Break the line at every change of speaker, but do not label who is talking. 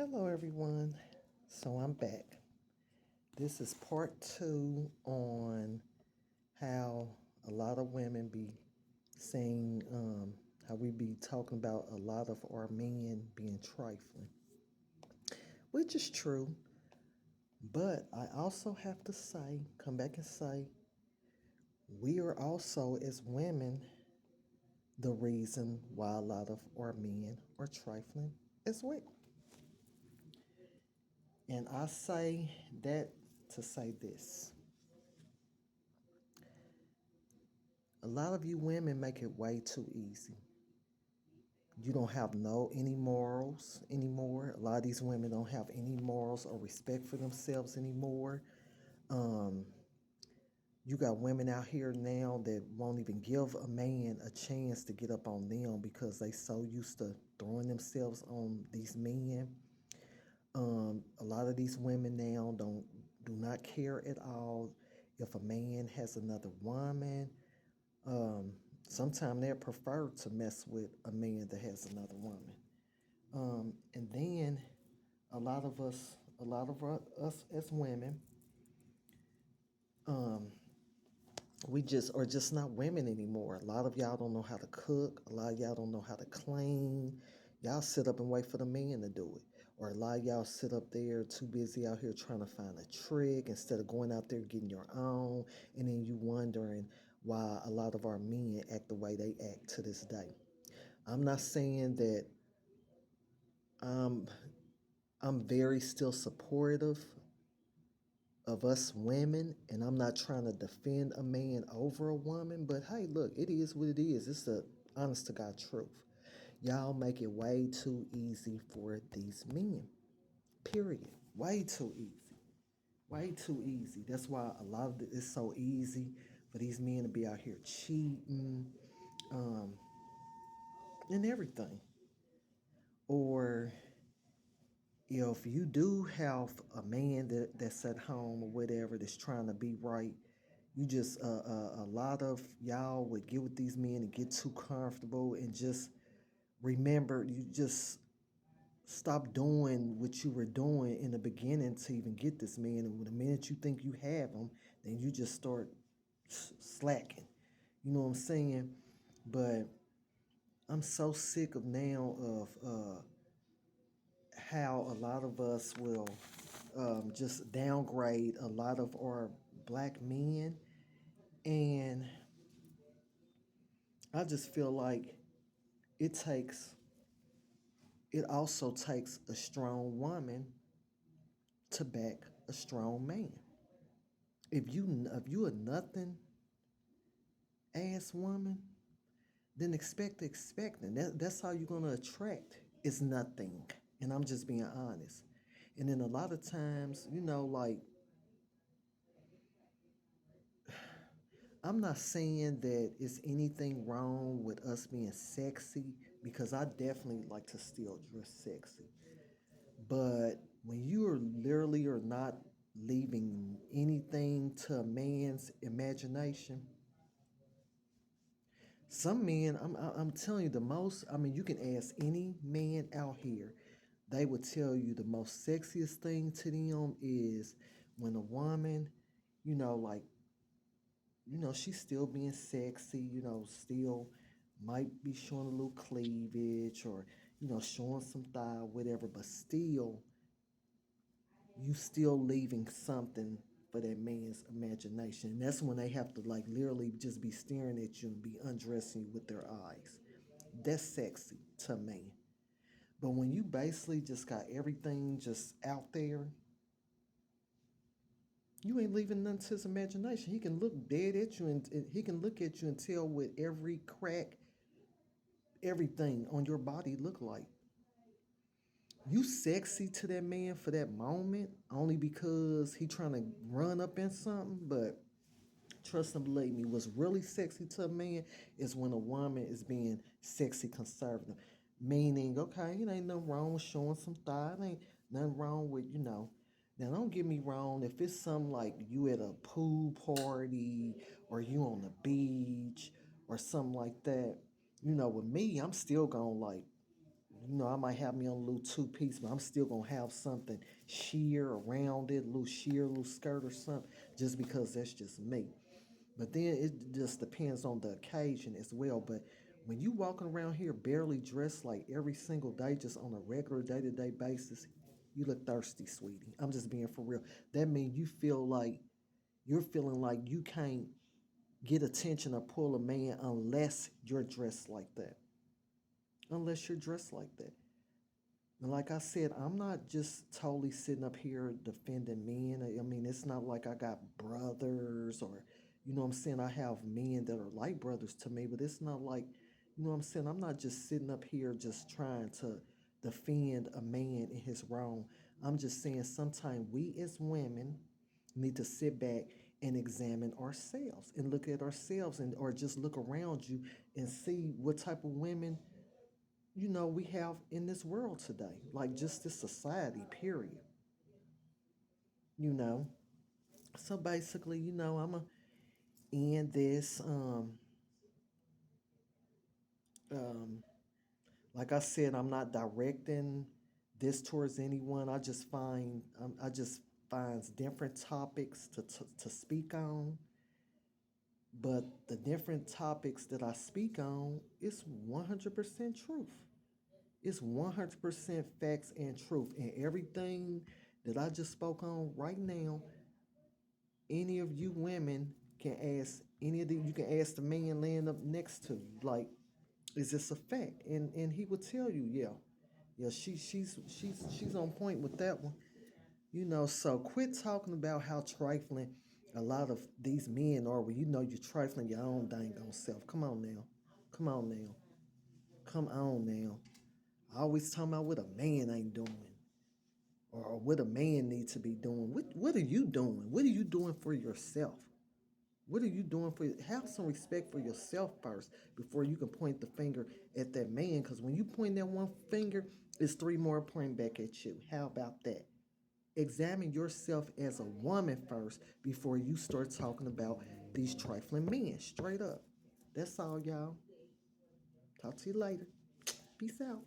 Hello, everyone. So I'm back. This is part two on how a lot of women be saying, how we be talking about a lot of our men being trifling, which is true. But I also have to say, come back and say, we are also, as women, the reason why a lot of our men are trifling as well. And I say that to say this. A lot of you women make it way too easy. You don't have any morals anymore. A lot of these women don't have any morals or respect for themselves anymore. Um, you got women out here now that won't even give a man a chance to get up on them because they so used to throwing themselves on these men. A lot of these women now do not care at all if a man has another woman. Sometimes they prefer to mess with a man that has another woman. And then a lot of us as women, um, we just are just not women anymore. A lot of y'all don't know how to cook. A lot of y'all don't know how to clean. Y'all sit up and wait for the man to do it. Or a lot of y'all sit up there too busy out here trying to find a trick instead of going out there getting your own. And then you wondering why a lot of our men act the way they act to this day. I'm not saying that I'm I'm very still supportive of us women, and I'm not trying to defend a man over a woman, but hey, look, it is what it is. It's the honest to God truth. Y'all make it way too easy for these men. Period. Way too easy. Way too easy. That's why a lot of it's so easy for these men to be out here cheating, um, and everything. Or if you do have a man that's at home or whatever that's trying to be right, you just a lot of y'all would get with these men and get too comfortable and just remember you just stop doing what you were doing in the beginning to even get this man. And the minute you think you have him, then you just start slacking. You know what I'm saying? But I'm so sick of now of how a lot of us will just downgrade a lot of our black men. And I just feel like it takes, it also takes a strong woman to back a strong man. If you a nothing ass woman, then expecting. That's how you're gonna attract is nothing. And I'm just being honest. And then a lot of times, like I'm not saying that it's anything wrong with us being sexy because I definitely like to still dress sexy. But when you are literally are not leaving anything to a man's imagination, some men, I'm telling you, the most, I mean, you can ask any man out here, they would tell you the most sexiest thing to them is when a woman, like she's still being sexy, still might be showing a little cleavage or, showing some thigh, whatever, but still, you still leaving something for that man's imagination. And that's when they have to like literally just be staring at you and be undressing you with their eyes. That's sexy to me. But when you basically just got everything just out there, you ain't leaving nothing to his imagination. He can look dead at you and he can look at you and tell what every crack, everything on your body look like. You sexy to that man for that moment only because he trying to run up in something, but trust and believe me, what's really sexy to a man is when a woman is being sexy conservative. Meaning, okay, it ain't nothing wrong with showing some thigh. It ain't nothing wrong with, Now don't get me wrong, if it's something like you at a pool party or you on the beach or something like that, with me, I'm still gonna like I might have me on a little two-piece, but I'm still gonna have something sheer around it, a little sheer, a little skirt or something, just because that's just me. But then it just depends on the occasion as well. But when you walking around here barely dressed like every single day, just on a regular day-to-day basis, you look thirsty, sweetie. I'm just being for real. That means you're feeling like you can't get attention or pull a man unless you're dressed like that. Unless you're dressed like that. And like I said, I'm not just totally sitting up here defending men. I mean, it's not like I got brothers or, what I'm saying, I have men that are like brothers to me, but it's not like, what I'm saying, I'm not just sitting up here just trying to defend a man in his wrong. I'm just saying sometimes we as women need to sit back and examine ourselves and look at ourselves and or just look around you and see what type of women we have in this world today, like just this society, period. You know, so basically, I'm gonna end this. Um, like I said, I'm not directing this towards anyone. I just finds different topics to speak on, but the different topics that I speak on is 100% truth. It's 100% facts and truth. And everything that I just spoke on right now, any of you women can ask any of the you can ask the man laying up next to you, like, is this a fact? And he would tell you, yeah. Yeah, she's on point with that one. So quit talking about how trifling a lot of these men are when you're trifling your own dang on self. Come on now. Come on now. Come on now. Always talking about what a man ain't doing or what a man needs to be doing. What are you doing? What are you doing for yourself? What are you doing for have some respect for yourself first before you can point the finger at that man? Because when you point that one finger, it's three more pointing back at you. How about that? Examine yourself as a woman first before you start talking about these trifling men. Straight up. That's all, y'all. Talk to you later. Peace out.